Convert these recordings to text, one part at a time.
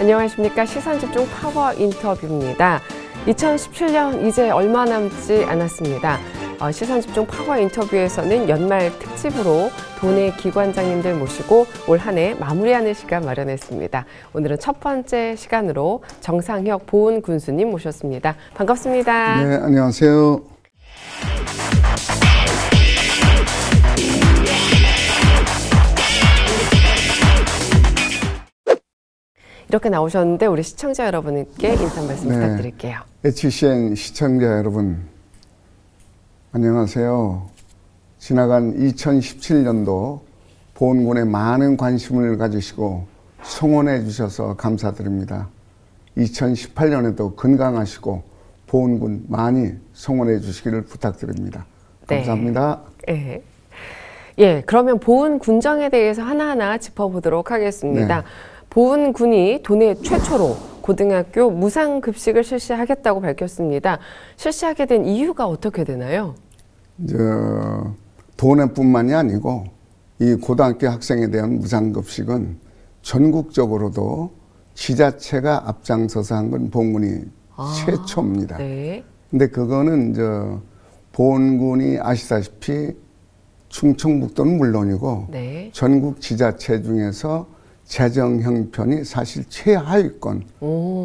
안녕하십니까. 시선집중 파워 인터뷰입니다. 2017년 이제 얼마 남지 않았습니다. 시선집중 파워 인터뷰에서는 연말 특집으로 도내 기관장님들 모시고 올 한 해 마무리하는 시간 마련했습니다. 오늘은 첫 번째 시간으로 정상혁 보훈군수님 모셨습니다. 반갑습니다. 네, 안녕하세요. 이렇게 나오셨는데 우리 시청자 여러분께 인사 말씀 부탁드릴게요. HCN 시청자 여러분, 안녕하세요. 지나간 2017년도 보훈군에 많은 관심을 가지시고 성원해 주셔서 감사드립니다. 2018년에도 건강하시고 보훈군 많이 성원해 주시기를 부탁드립니다. 감사합니다. 네. 예, 그러면 보훈군정에 대해서 하나하나 짚어보도록 하겠습니다. 네. 보훈군이 도내 최초로 고등학교 무상급식을 실시하겠다고 밝혔습니다. 실시하게 된 이유가 어떻게 되나요? 도내뿐만이 아니고 이 고등학교 학생에 대한 무상급식은 전국적으로도 지자체가 앞장서서 한 건 보훈군이 최초입니다. 네. 근데 그거는 보훈군이 아시다시피 충청북도는 물론이고 네. 전국 지자체 중에서 재정 형편이 사실 최하위권,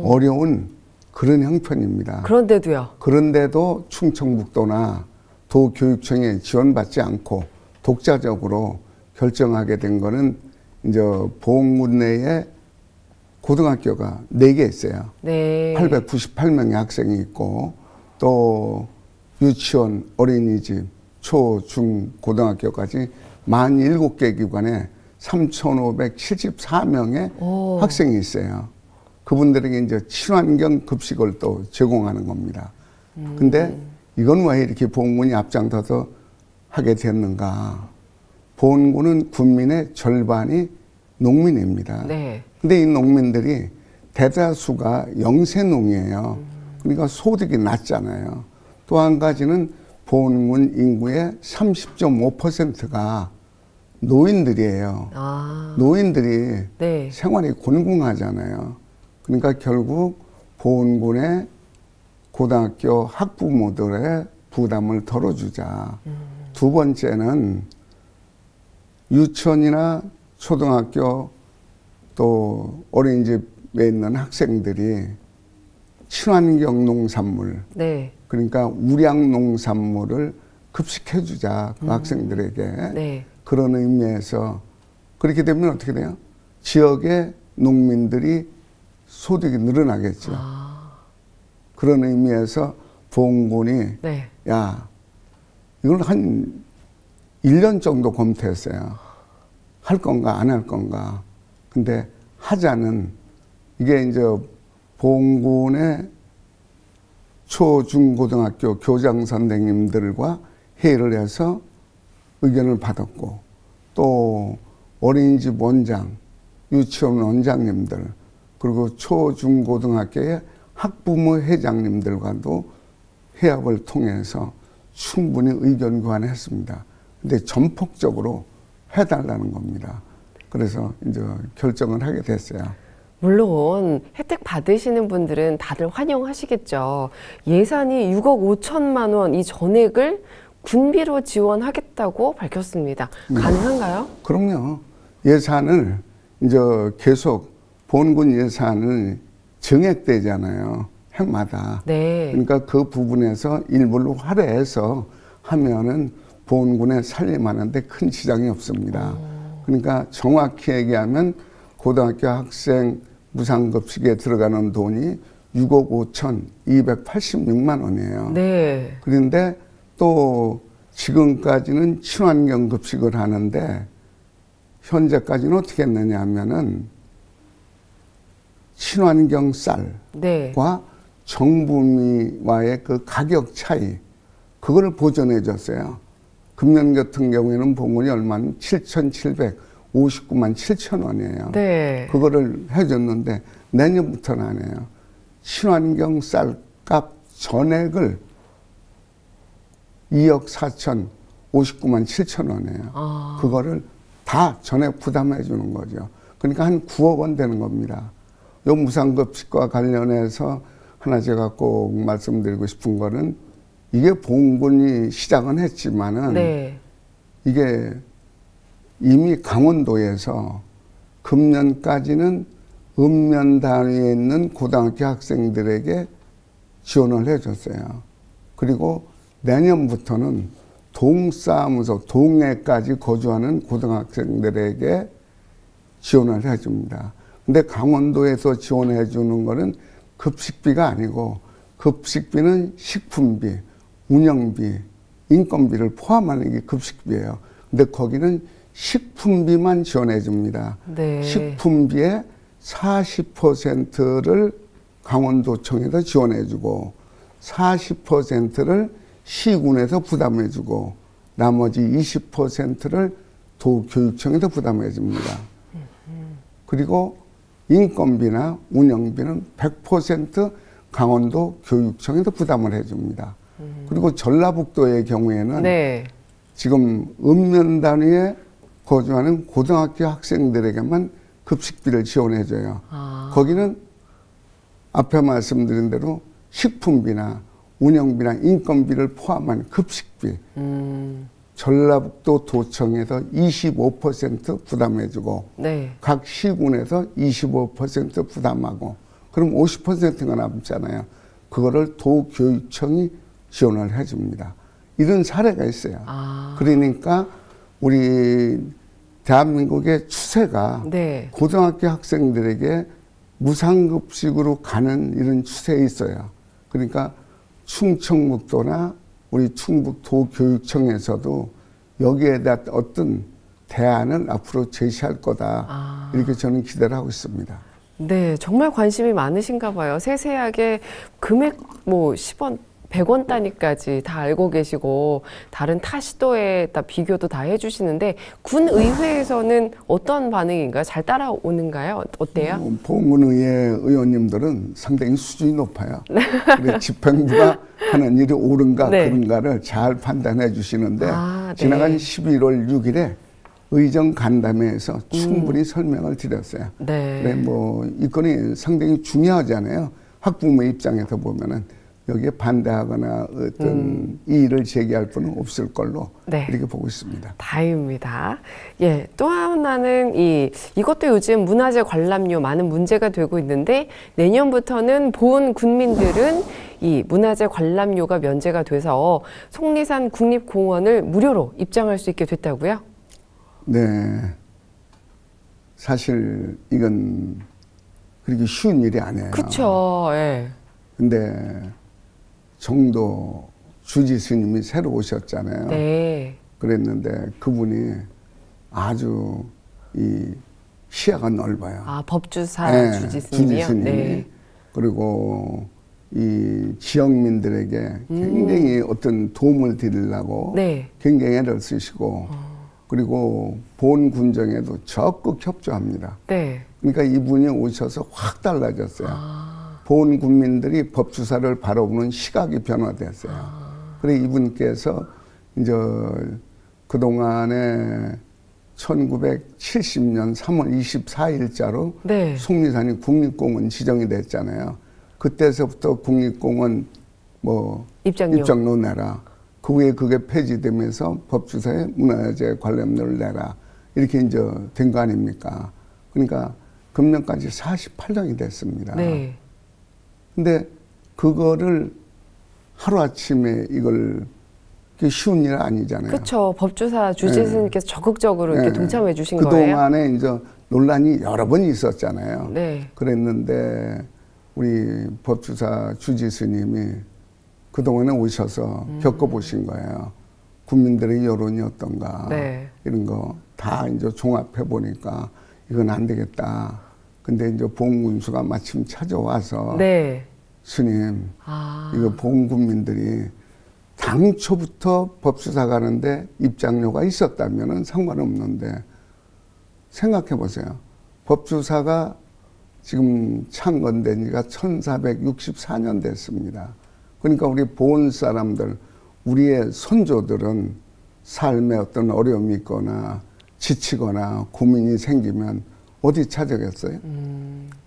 어려운 그런 형편입니다. 그런데도요? 그런데도 충청북도나 도교육청에 지원받지 않고 독자적으로 결정하게 된 거는 이제 보훈군 내에 고등학교가 4개 있어요. 네. 898명의 학생이 있고 또 유치원, 어린이집, 초, 중, 고등학교까지 47개 기관에 3,574명의 학생이 있어요. 그분들에게 이제 친환경 급식을 또 제공하는 겁니다. 근데 이건 왜 이렇게 보훈군이 앞장서서 하게 됐는가? 보훈군은 국민의 절반이 농민입니다. 네. 근데 이 농민들이 대다수가 영세농이에요. 그러니까 소득이 낮잖아요. 또 한 가지는 보훈군 인구의 30.5%가 노인들이에요. 노인들이 네. 생활이 곤궁하잖아요. 그러니까 결국 보훈군의 고등학교 학부모들의 부담을 덜어주자. 두 번째는 유치원이나 초등학교 또 어린이집에 있는 학생들이 친환경 농산물, 네. 그러니까 우량 농산물을 급식해주자 그 학생들에게. 네. 그런 의미에서 그렇게 되면 어떻게 돼요? 지역의 농민들이 소득이 늘어나겠죠. 그런 의미에서 보훈군이 네. 야, 이걸 한 1년 정도 검토했어요. 할 건가 안 할 건가. 근데 하자는 이게 이제 보훈군의 초, 중, 고등학교 교장 선생님들과 회의를 해서 의견을 받았고 또 어린이집 원장, 유치원 원장님들 그리고 초, 중, 고등학교의 학부모 회장님들과도 회합을 통해서 충분히 의견 교환했습니다. 근데 전폭적으로 해달라는 겁니다. 그래서 이제 결정을 하게 됐어요. 물론 혜택 받으시는 분들은 다들 환영하시겠죠. 예산이 6억 5천만 원 이 전액을 군비로 지원하겠다고 밝혔습니다. 가능한가요? 그럼요. 예산을 이제 계속 보훈군 예산을 정액되잖아요. 해마다. 네. 그러니까 그 부분에서 일부를 할애해서 하면은 보훈군에 살림하는데 큰 지장이 없습니다. 그러니까 정확히 얘기하면 고등학교 학생 무상급식에 들어가는 돈이 6억 5,286만 원이에요. 네. 그런데 또 지금까지는 친환경 급식을 하는데 현재까지는 어떻게 했느냐 하면은 친환경 쌀과 네. 정부미와의 그 가격 차이 그거를 보전해 줬어요. 금년 같은 경우에는 보훈군이 얼마는 7,759만 7천 원이에요. 네. 그거를 해줬는데 내년부터는 안 해요. 친환경 쌀값 전액을 2억 4,059만 7천 원이에요. 그거를 다 전액 부담해 주는 거죠. 그러니까 한 9억 원 되는 겁니다. 요 무상급식과 관련해서 하나 제가 꼭 말씀드리고 싶은 거는 이게 보험군이 시작은 했지만은 네. 이게 이미 강원도에서 금년까지는 읍면 단위에 있는 고등학교 학생들에게 지원을 해줬어요. 그리고 내년부터는 동사무소, 동해까지 거주하는 고등학생들에게 지원을 해줍니다. 근데 강원도에서 지원해 주는 거는 급식비가 아니고 급식비는 식품비, 운영비, 인건비를 포함하는 게 급식비예요. 근데 거기는 식품비만 지원해 줍니다. 네. 식품비의 40%를 강원도청에서 지원해 주고 40%를 시군에서 부담해 주고 나머지 20%를 도교육청에서 부담해 줍니다. 그리고 인건비나 운영비는 100% 강원도 교육청에서 부담을 해 줍니다. 그리고 전라북도의 경우에는 네. 지금 읍면 단위에 거주하는 고등학교 학생들에게만 급식비를 지원해 줘요. 거기는 앞에 말씀드린 대로 식품비나 운영비나 인건비를 포함한 급식비 전라북도 도청에서 25% 부담해주고 네. 각 시군에서 25% 부담하고 그럼 50%가 남잖아요. 그거를 도교육청이 지원을 해줍니다. 이런 사례가 있어요. 그러니까 우리 대한민국의 추세가 네. 고등학교 학생들에게 무상급식으로 가는 이런 추세에 있어요. 그러니까 충청북도나 우리 충북도교육청에서도 여기에 대한 어떤 대안을 앞으로 제시할 거다. 이렇게 저는 기대를 하고 있습니다. 네, 정말 관심이 많으신가 봐요. 세세하게 금액 뭐 10원, 100원 단위까지 다 알고 계시고 다른 타 시도에 다 비교도 다 해주시는데 군의회에서는 어떤 반응인가요? 잘 따라오는가요? 어때요? 보훈의회 의원님들은 상당히 수준이 높아요. 그래서 집행부가 하는 일이 옳은가 네. 그른가를 잘 판단해 주시는데 네. 지나간 11월 6일에 의정 간담회에서 충분히 설명을 드렸어요. 네. 그래 뭐 이 건이 상당히 중요하잖아요. 학부모 입장에서 보면은 여기에 반대하거나 어떤 이의를 제기할 분은 없을 걸로 네. 이렇게 보고 있습니다. 다행입니다. 예, 또 하나는 이것도 요즘 문화재 관람료 많은 문제가 되고 있는데 내년부터는 보훈 군민들은 이 문화재 관람료가 면제가 돼서 속리산 국립공원을 무료로 입장할 수 있게 됐다고요? 네. 사실 이건 그렇게 쉬운 일이 아니에요. 그렇죠. 예. 근데 정도 주지 스님이 새로 오셨잖아요. 네. 그랬는데 그분이 아주 이 시야가 넓어요. 아, 법주사 네, 주지 스님이요? 주지 스님이. 네. 그리고 이 지역민들에게 굉장히 어떤 도움을 드리려고 네. 굉장히 애를 쓰시고 그리고 보훈 군정에도 적극 협조합니다. 네. 그러니까 이분이 오셔서 확 달라졌어요. 보훈 국민들이 법주사를 바라보는 시각이 변화됐어요. 그래 이분께서 이제 그동안에 1970년 3월 24일자로 네. 속리산이 국립공원 지정이 됐잖아요. 그때서부터 국립공원 뭐 입장료 내라. 그 후에 그게 폐지되면서 법주사에 문화재 관람료를 내라. 이렇게 이제 된 거 아닙니까? 그러니까 금년까지 48년이 됐습니다. 네. 근데 그거를 하루아침에 이걸 쉬운 일 아니잖아요. 그렇죠. 법주사 주지 스님께서 적극적으로 이렇게 동참해 주신 거예요. 그동안에 이제 논란이 여러 번 있었잖아요. 네. 그랬는데 우리 법주사 주지 스님이 그동안에 오셔서 겪어보신 거예요. 국민들의 여론이 어떤가. 네. 이런 거 다 이제 종합해 보니까 이건 안 되겠다. 근데 이제 보훈군수가 마침 찾아와서 네. 스님, 이거 보훈군민들이 당초부터 법주사 가는데 입장료가 있었다면은 상관없는데 생각해 보세요. 법주사가 지금 창건된 지가 1464년 됐습니다. 그러니까 우리 보훈 사람들, 우리의 선조들은 삶에 어떤 어려움이 있거나 지치거나 고민이 생기면 어디 찾아겠어요?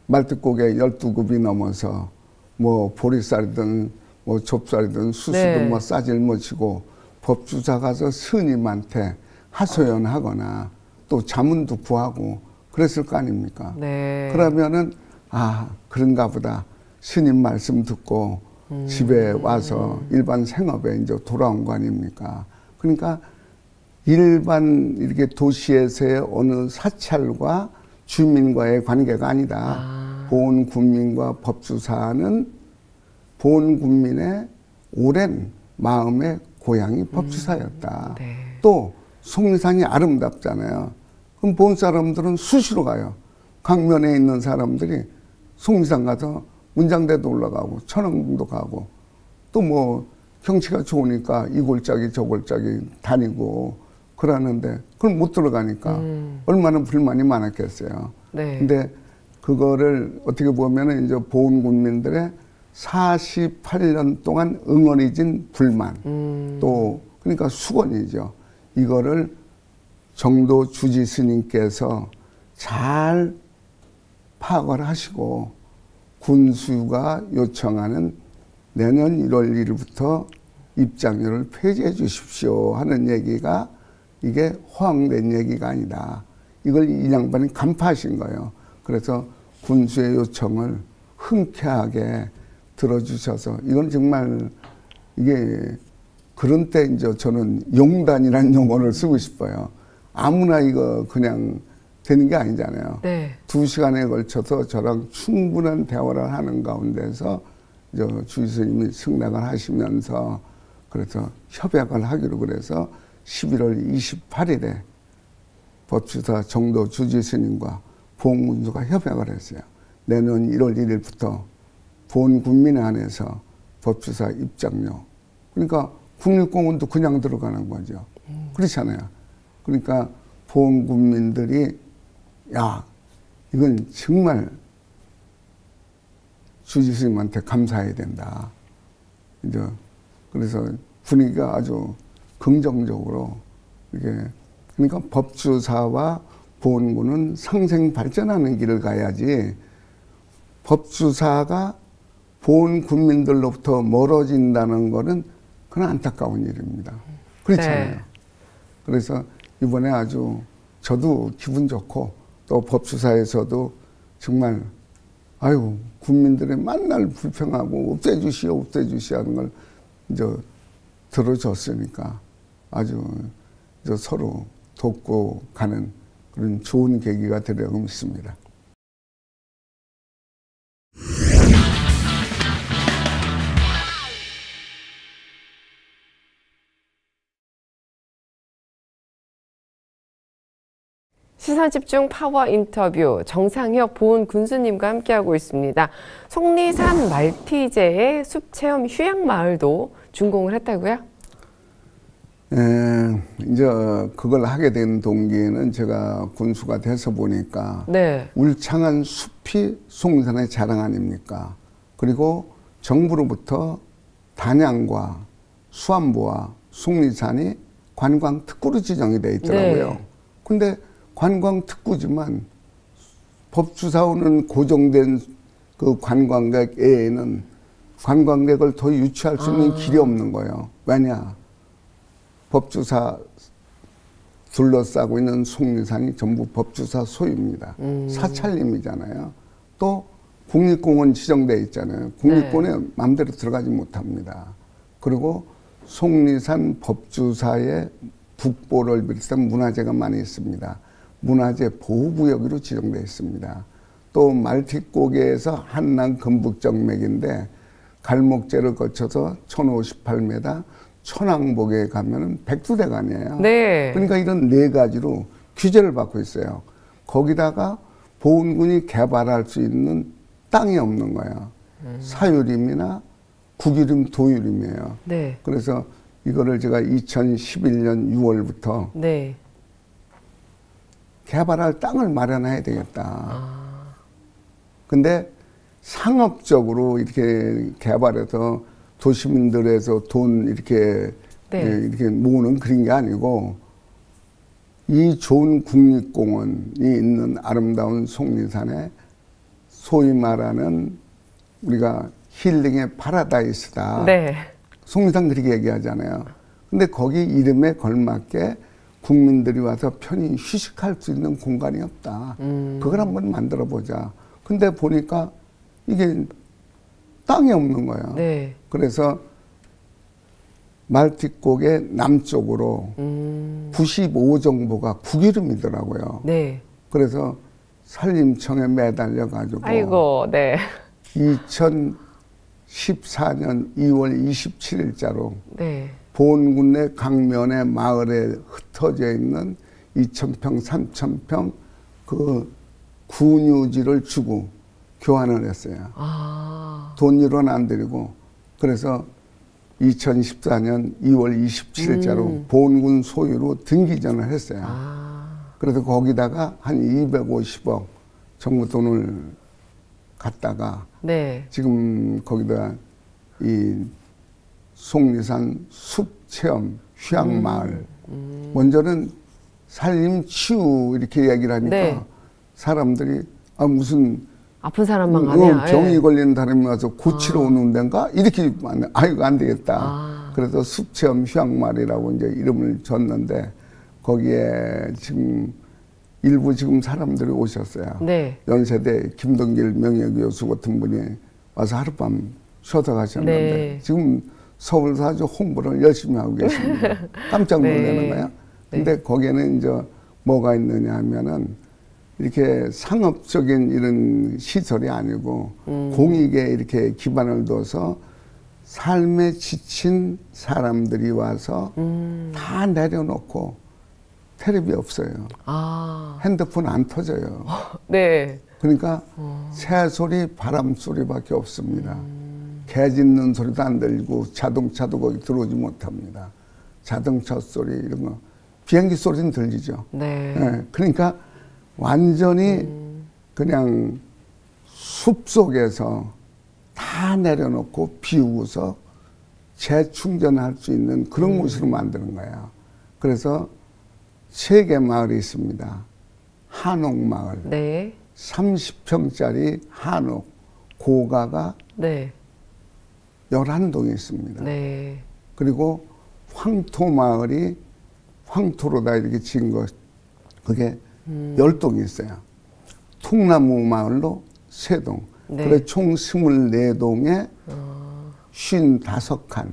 말뜻고개 12급이 넘어서 뭐 보리쌀이든 뭐 좁쌀이든 수수든 뭐 싸질 못치고 법주사 가서 스님한테 하소연하거나 또 자문도 구하고 그랬을 거 아닙니까? 그러면은 아 그런가 보다 스님 말씀 듣고 집에 와서 일반 생업에 이제 돌아온 거 아닙니까? 그러니까 일반 이렇게 도시에서의 어느 사찰과 주민과의 관계가 아니다. 보온 군민과 법주사는 보온 군민의 오랜 마음의 고향이 법주사였다. 또 속리산이 아름답잖아요. 그럼 보온 사람들은 수시로 가요. 강면에 있는 사람들이 속리산 가서 문장대도 올라가고 천왕궁도 가고 또 뭐 경치가 좋으니까 이 골짜기 저 골짜기 다니고 그러는데 그걸 못 들어가니까 얼마나 불만이 많았겠어요. 근데 그거를 어떻게 보면은 이제 보온 군민들의 48년 동안 응어리진 불만 또 그러니까 수건이죠. 이거를 정도 주지 스님께서 잘 파악을 하시고 군수가 요청하는 내년 1월 1일부터 입장료를 폐지해 주십시오 하는 얘기가 이게 허황된 얘기가 아니다. 이걸 이 양반이 간파하신 거예요. 그래서 군수의 요청을 흔쾌하게 들어주셔서 이건 정말 이게 그런 때 이제 저는 용단이라는 용어를 쓰고 싶어요. 아무나 이거 그냥 되는 게 아니잖아요. 2시간에 걸쳐서 저랑 충분한 대화를 하는 가운데서 주의 스님이 승낙을 하시면서 그래서 협약을 하기로 그래서 11월 28일에 법주사 정도 주지 스님과 보온군수가 협약을 했어요. 내년 1월 1일부터 보온 군민에 한해서 법주사 입장료. 그러니까 국립공원도 그냥 들어가는 거죠. 그렇잖아요. 그러니까 보온 군민들이 야, 이건 정말 주지 스님한테 감사해야 된다. 이제 그래서 분위기가 아주 긍정적으로 이게 그러니까 법주사와 보온군은 상생 발전하는 길을 가야지 법주사가 보온 군민들로부터 멀어진다는 거는 그건 안타까운 일입니다. 그렇잖아요. 그래서 이번에 아주 저도 기분 좋고 또 법주사에서도 정말 아유 군민들의 만날 불평하고 없애주시오 없애주시오 하는 걸 이제 들어줬으니까 아주 서로 돕고 가는 그런 좋은 계기가 되려고 믿습니다. 시선집중 파워 인터뷰 정상혁 보온 군수님과 함께하고 있습니다. 속리산 말티제의 숲체험 휴양마을도 준공을 했다고요? 이제 그걸 하게 된 동기는 제가 군수가 돼서 보니까 울창한 숲이 속리산의 자랑 아닙니까? 그리고 정부로부터 단양과 수안보와 속리산이 관광특구로 지정이 돼 있더라고요. 근데 관광특구지만 법주사 오는 고정된 그 관광객 외에는 관광객을 더 유치할 수 있는 길이 없는 거예요. 왜냐? 법주사 둘러싸고 있는 속리산이 전부 법주사 소유입니다. 사찰림이잖아요. 또 국립공원 지정되어 있잖아요. 국립공원에 마음대로 들어가지 못합니다. 그리고 속리산 법주사의 북보를 비롯한 문화재가 많이 있습니다. 문화재 보호구역으로 지정되어 있습니다. 또 말티고개에서 한남 금북정맥인데 갈목제를 거쳐서 1058m, 천왕복에 가면은 백두대간이에요. 그러니까 이런 4가지로 규제를 받고 있어요. 거기다가 보온군이 개발할 수 있는 땅이 없는 거예요. 사유림이나 국유림, 도유림이에요. 그래서 이거를 제가 2011년 6월부터 개발할 땅을 마련해야 되겠다. 근데 상업적으로 이렇게 개발해서 도시민들에서 돈 이렇게 모으는 그런 게 아니고 이 좋은 국립공원이 있는 아름다운 속리산에 소위 말하는 우리가 힐링의 파라다이스다. 네. 속리산 그렇게 얘기하잖아요. 근데 거기 이름에 걸맞게 국민들이 와서 편히 휴식할 수 있는 공간이 없다. 그걸 한번 만들어 보자. 근데 보니까 이게 땅이 없는 거예요. 네. 그래서 말티곡의 남쪽으로 95정보가 국이름이더라고요. 네. 그래서 산림청에 매달려 가지고 아이고, 네. 2014년 2월 27일자로 네. 보은군 내 강면의 마을에 흩어져 있는 2,000평, 3,000평 그 군유지를 주고 교환을 했어요. 아. 돈 1원 안 들이고. 그래서 2014년 2월 27일자로 보은군 소유로 등기전을 했어요. 아. 그래서 거기다가 한 250억 정도 돈을 갖다가 네. 지금 거기다 이 속리산 숲체험 휴양마을 먼저는 산림치유 이렇게 얘기를 하니까 네. 사람들이 아 무슨 아픈 사람만 가냐 병이 걸리는 사람이 와서 고치러 오는 데인가 이렇게 아이고 안 되겠다. 그래서 숲체험 휴양마을이라고 이제 이름을 줬는데 거기에 지금 일부 지금 사람들이 오셨어요. 네. 연세대 김동길 명예교수 같은 분이 와서 하룻밤 쉬어서 가셨는데 네. 지금 서울서 아주 홍보를 열심히 하고 계십니다. 깜짝 놀라는 네. 거예요. 근데 네. 거기에는 이제 뭐가 있느냐 하면은 이렇게 상업적인 이런 시설이 아니고 공익에 이렇게 기반을 둬서 삶에 지친 사람들이 와서 다 내려놓고 텔레비 없어요. 아. 핸드폰 안 터져요. 네. 그러니까 새소리, 바람소리밖에 없습니다. 개 짖는 소리도 안 들리고 자동차도 거기 들어오지 못합니다. 자동차 소리 이런 거. 비행기 소리는 들리죠. 네. 네. 그러니까 완전히 그냥 숲속에서 다 내려놓고 비우고서 재충전할 수 있는 그런 곳으로 만드는 거예요. 그래서 3개 마을이 있습니다. 한옥마을. 네. 30평짜리 한옥. 고가가 네. 11동이 있습니다. 네. 그리고 황토마을이 황토로다 이렇게 지은 것, 그게 10동이 있어요. 통나무 마을로 3동. 네. 그래 총 24동에 55칸.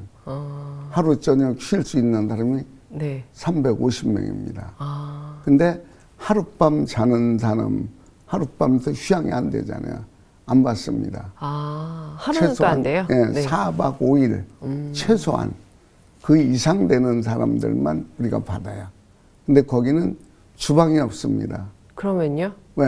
하루 저녁 쉴 수 있는 사람이 네. 350명입니다. 아. 근데 하룻밤 자는 사람, 하룻밤도 휴양이 안 되잖아요. 안 받습니다. 아, 하루도 안 돼요? 예, 네. 4박 5일 최소한 그 이상 되는 사람들만 우리가 받아요. 근데 거기는 주방이 없습니다. 그러면요? 네.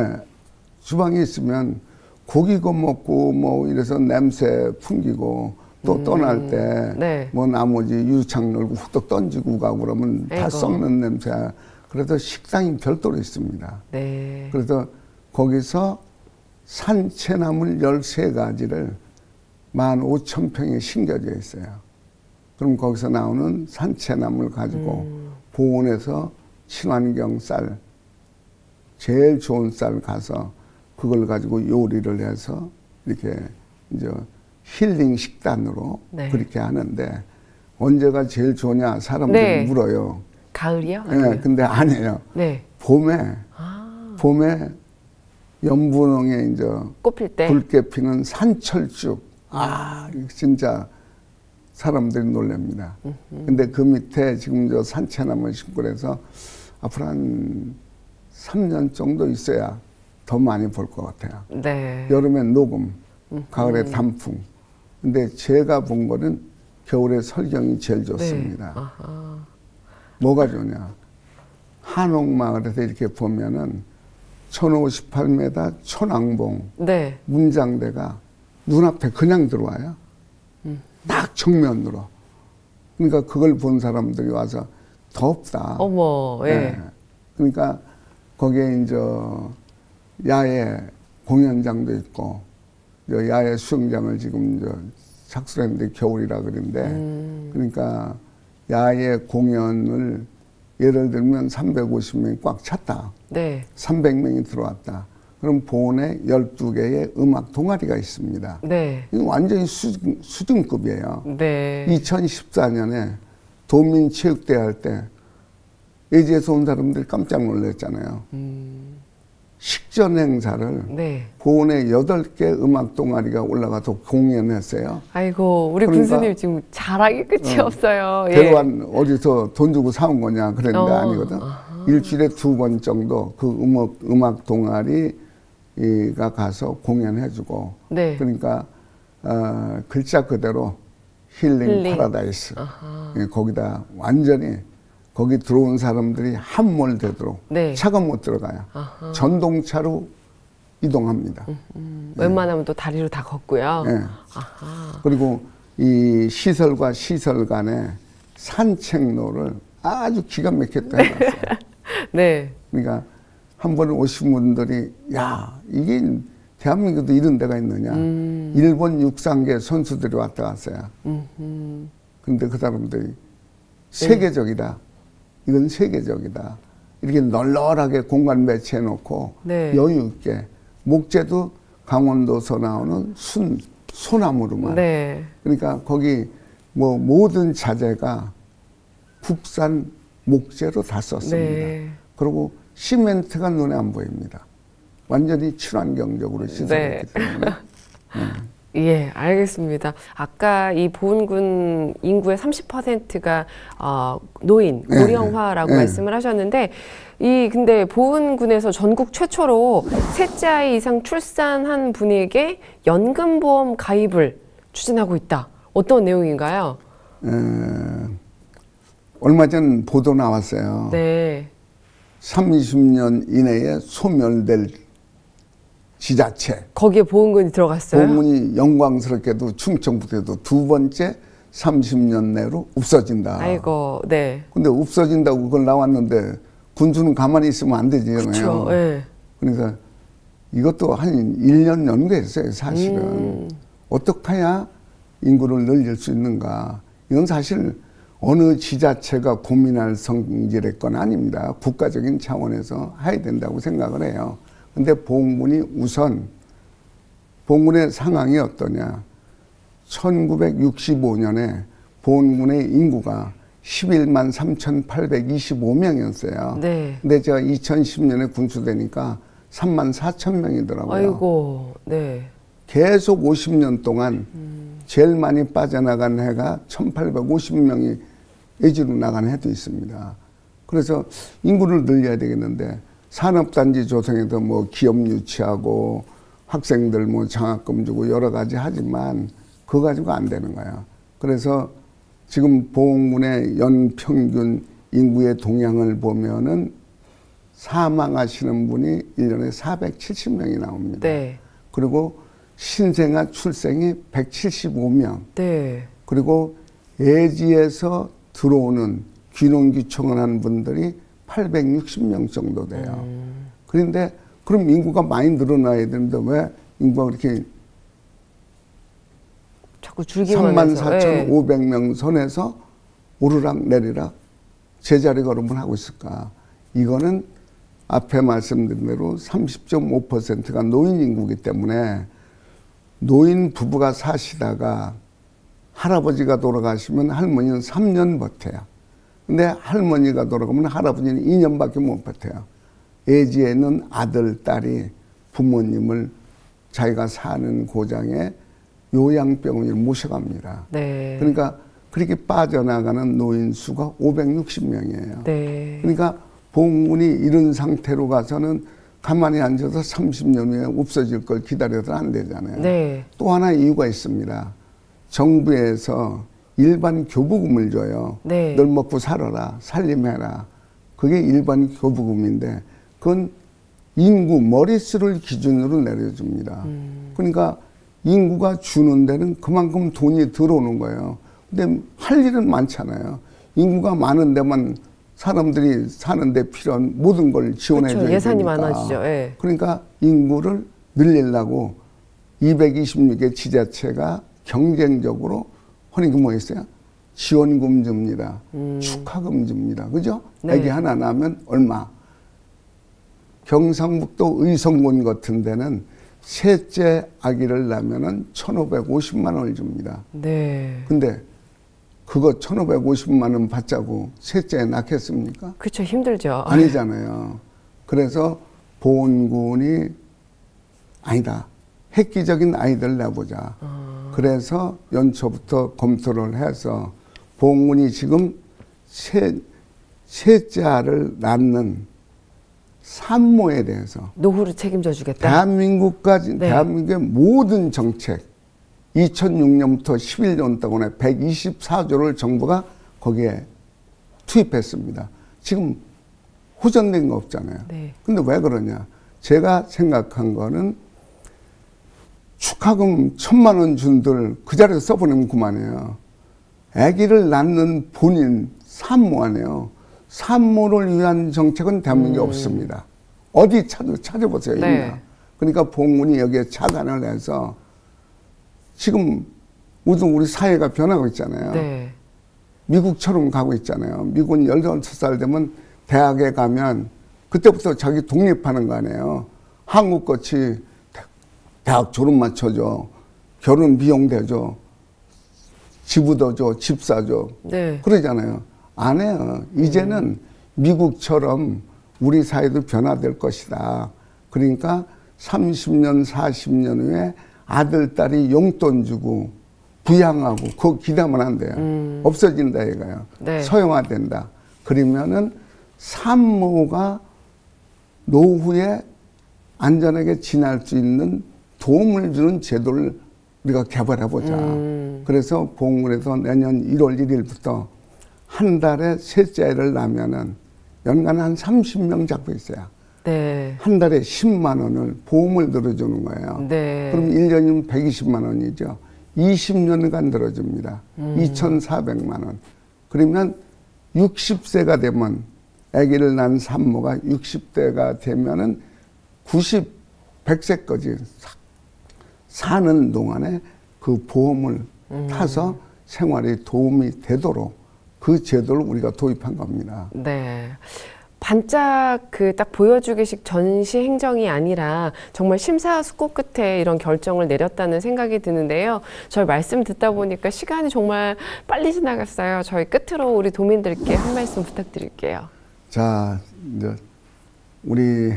주방이 있으면 고기 구워 먹고 뭐 이래서 냄새 풍기고 또 떠날 때 뭐 네. 나머지 유리창 열고 훅 던지고 가고 그러면 다 썩는 냄새야. 그래서 식당이 별도로 있습니다. 네. 그래서 거기서 산채나물 13가지를 15,000평에 심겨져 있어요. 그럼 거기서 나오는 산채나물 가지고 보온해서 친환경 쌀, 제일 좋은 쌀 가서 그걸 가지고 요리를 해서 이렇게 이제 힐링 식단으로 네. 그렇게 하는데 언제가 제일 좋냐 사람들이 네. 물어요. 가을이요? 네, 근데 아니에요. 네. 봄에 연분홍에 이제 꽃필 때 붉게 피는 산철쭉. 아, 진짜 사람들이 놀랍니다. 근데 그 밑에 지금 저 산채나물 심고 그래서 앞으로 한 3년 정도 있어야 더 많이 볼 것 같아요. 네. 여름엔 녹음, 가을에 단풍. 근데 제가 본 거는 겨울에 설경이 제일 좋습니다. 네. 뭐가 좋냐? 한옥마을에서 이렇게 보면은 1058m 천왕봉 네. 문장대가 눈앞에 그냥 들어와요. 딱 정면으로. 그러니까 그걸 본 사람들이 와서 덥다. 어머, 예. 네. 그러니까 거기에 이제 야외 공연장도 있고, 야외 수영장을 지금 이제 착수했는데 겨울이라 그러는데, 그러니까 야외 공연을 예를 들면 350명이 꽉 찼다. 네. 300명이 들어왔다. 그럼 보은에 12개의 음악 동아리가 있습니다. 네. 이건 완전히 수준급이에요. 네. 2014년에 도민체육대회 할 때 예지에서 온 사람들이 깜짝 놀랐잖아요. 식전 행사를 네. 보은에 8개 음악 동아리가 올라가서 공연했어요. 아이고, 우리 그러니까, 군수님 지금 자랑이 끝이 없어요. 대로한 어디서 돈 주고 사온 거냐 그랬는데 아니거든. 일주일에 2번 정도 그 음악 동아리가 가서 공연해주고. 네. 그러니까 글자 그대로 힐링 파라다이스. 거기다 완전히 거기 들어온 사람들이 함몰되도록 네. 차가 못 들어가요. 전동차로 이동합니다. 웬만하면 또 다리로 다 걷고요. 네. 그리고 이 시설과 시설 간의 산책로를 아주 기가 막혔다 해놨어요. 네. 그러니까 한 번 오신 분들이 야 이게 대한민국도 이런 데가 있느냐. 일본 육상계 선수들이 왔다 갔어요. 근데 그 사람들이 세계적이다. 이건 세계적이다. 이렇게 널널하게 공간 배치해놓고 네. 여유 있게 목재도 강원도에서 나오는 소나무로만. 네. 그러니까 거기 뭐 모든 자재가 국산 목재로 다 썼습니다. 네. 그리고 시멘트가 눈에 안 보입니다. 완전히 친환경적으로 시설했기 때문에. 예, 알겠습니다. 아까 이 보은군 인구의 30%가 노인, 고령화라고 말씀을 하셨는데, 근데 보은군에서 전국 최초로 셋째 아이 이상 출산한 분에게 연금보험 가입을 추진하고 있다. 어떤 내용인가요? 얼마 전 보도 나왔어요. 네. 30년 이내에 소멸될 지자체. 거기에 보은군이 들어갔어요? 보은군이 영광스럽게도 충청북도에도 2번째 30년 내로 없어진다. 아이고, 네. 근데 없어진다고 그걸 나왔는데 군수는 가만히 있으면 안 되잖아요. 그렇죠. 네. 그러니까 이것도 한 1년 연구했어요, 사실은. 어떻게 해야 인구를 늘릴 수 있는가. 이건 사실 어느 지자체가 고민할 성질의 건 아닙니다. 국가적인 차원에서 해야 된다고 생각을 해요. 근데 보은군이 우선 보은군의 상황이 어떠냐. 1965년에 보은군의 인구가 11만 3,825명이었어요. 네. 근데 제가 2010년에 군수되니까 3만 4천 명이더라고요. 아이고, 네. 계속 50년 동안 제일 많이 빠져나간 해가 1,850명이 예지로 나간 해도 있습니다. 그래서 인구를 늘려야 되겠는데 산업단지 조성에도 뭐 기업 유치하고 학생들 뭐 장학금 주고 여러 가지 하지만 그거 가지고 안 되는 거야. 그래서 지금 보은군의 연평균 인구의 동향을 보면은 사망하시는 분이 1년에 470명이 나옵니다. 네. 그리고 신생아 출생이 175명. 네. 그리고 예지에서 들어오는 귀농귀청을 한 분들이 860명 정도 돼요. 그런데 그럼 인구가 많이 늘어나야 되는데 왜 인구가 그렇게 자꾸 줄기만 해서 34,500명 선에서 오르락 내리락 제자리 걸음을 하고 있을까? 이거는 앞에 말씀드린 대로 30.5%가 노인 인구이기 때문에 노인 부부가 사시다가 할아버지가 돌아가시면 할머니는 3년 버텨요. 근데 할머니가 돌아가면 할아버지는 2년밖에 못 버텨요. 예지에는 아들, 딸이 부모님을 자기가 사는 고장에 요양병원을 모셔갑니다. 네. 그러니까 그렇게 빠져나가는 노인 수가 560명이에요. 네. 그러니까 보은군이 이런 상태로 가서는 가만히 앉아서 30년 후에 없어질 걸 기다려도 안 되잖아요. 네. 또 하나 이유가 있습니다. 정부에서 일반 교부금을 줘요. 네. 널 먹고 살아라, 살림해라. 그게 일반 교부금인데 그건 인구, 머릿수를 기준으로 내려줍니다. 그러니까 인구가 주는 데는 그만큼 돈이 들어오는 거예요. 근데 할 일은 많잖아요. 인구가 많은 데만 사람들이 사는데 필요한 모든 걸 지원해 줘야 예산이 되니까. 많아지죠. 네. 그러니까 인구를 늘리려고 226개 지자체가 경쟁적으로 하는 게 뭐 있어요? 지원금 줍니다. 축하금 줍니다. 그죠? 네. 아기 하나 낳으면 얼마. 경상북도 의성군 같은 데는 셋째 아기를 낳으면 1,550만 원을 줍니다. 네. 근데 그거 1,550만 원 받자고 셋째에 낳겠습니까? 그렇죠. 힘들죠. 아니잖아요. 그래서 보훈군이 아니다. 획기적인 아이들 내보자. 그래서 연초부터 검토를 해서 보훈군이 지금 셋째 알을 낳는 산모에 대해서 노후를 책임져 주겠다. 대한민국까지 네. 대한민국의 모든 정책 2006년부터 11년 동안에 124조를 정부가 거기에 투입했습니다. 지금 호전된 거 없잖아요. 네. 근데 왜 그러냐? 제가 생각한 거는 축하금 1,000만 원 준들 그 자리에 써보내면 그만해요. 아기를 낳는 본인 산모 아니에요. 산모를 위한 정책은 대한민국에 없습니다. 어디 찾아보세요. 네. 그러니까 보훈군이 여기에 착안을 해서 지금 우리 사회가 변하고 있잖아요. 네. 미국처럼 가고 있잖아요. 미국은 16살 되면 대학에 가면 그때부터 자기 독립하는 거 아니에요. 한국같이 대학 졸업 맞춰줘. 결혼 비용 대줘. 집 얻어줘. 집 사줘. 네. 그러잖아요. 안 해요. 이제는 미국처럼 우리 사회도 변화될 것이다. 그러니까 30년, 40년 후에 아들, 딸이 용돈 주고 부양하고 그거 기대하면 안 돼요. 없어진다 이거예요. 네. 서형화된다. 그러면은 산모가 노후에 안전하게 지날 수 있는 도움을 주는 제도를 우리가 개발해보자. 그래서 보훈군에서 내년 1월 1일부터 한 달에 셋째 아이를 낳으면은 연간 한 30명 잡고 있어요. 네. 한 달에 10만 원을 보험을 들어주는 거예요. 네. 그럼 1년이면 120만 원이죠. 20년간 들어줍니다. 2,400만 원. 그러면 60세가 되면 아기를 낳은 산모가 60대가 되면은 100세까지 사는 동안에 그 보험을 타서 생활에 도움이 되도록 그 제도를 우리가 도입한 겁니다. 네. 반짝 그 딱 보여주기식 전시 행정이 아니라 정말 심사숙고 끝에 이런 결정을 내렸다는 생각이 드는데요. 저희 말씀 듣다 보니까 시간이 정말 빨리 지나갔어요. 저희 끝으로 우리 도민들께 한 말씀 부탁드릴게요. 자, 이제 우리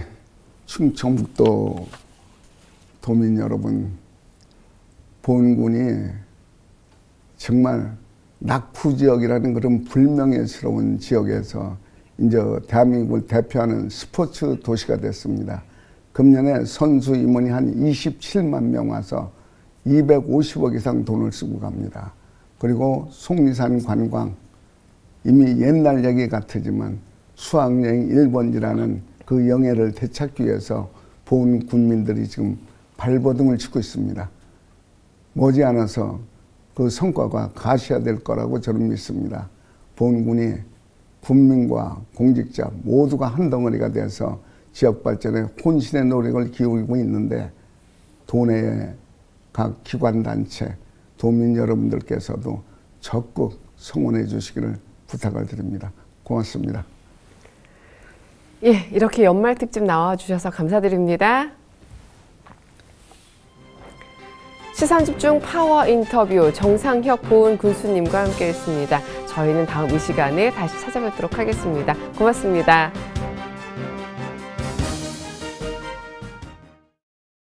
충청북도 도민 여러분, 보훈군이 정말 낙후 지역이라는 그런 불명예스러운 지역에서 이제 대한민국을 대표하는 스포츠 도시가 됐습니다. 금년에 선수 임원이 한 27만 명 와서 250억 이상 돈을 쓰고 갑니다. 그리고 속리산 관광, 이미 옛날 얘기 같으지만 수학여행 1번지라는 그 영예를 되찾기 위해서 보훈 군민들이 지금 발버둥을 치고 있습니다. 머지않아서 그 성과가 가시화될 거라고 저는 믿습니다. 보훈군이 군민과 공직자 모두가 한 덩어리가 돼서 지역 발전에 혼신의 노력을 기울이고 있는데 도내의 각 기관단체, 도민 여러분들께서도 적극 성원해 주시기를 부탁을 드립니다. 고맙습니다. 예, 이렇게 연말 특집 나와주셔서 감사드립니다. 시선집중 파워 인터뷰 정상혁 보훈 군수님과 함께했습니다. 저희는 다음 이 시간에 다시 찾아뵙도록 하겠습니다. 고맙습니다.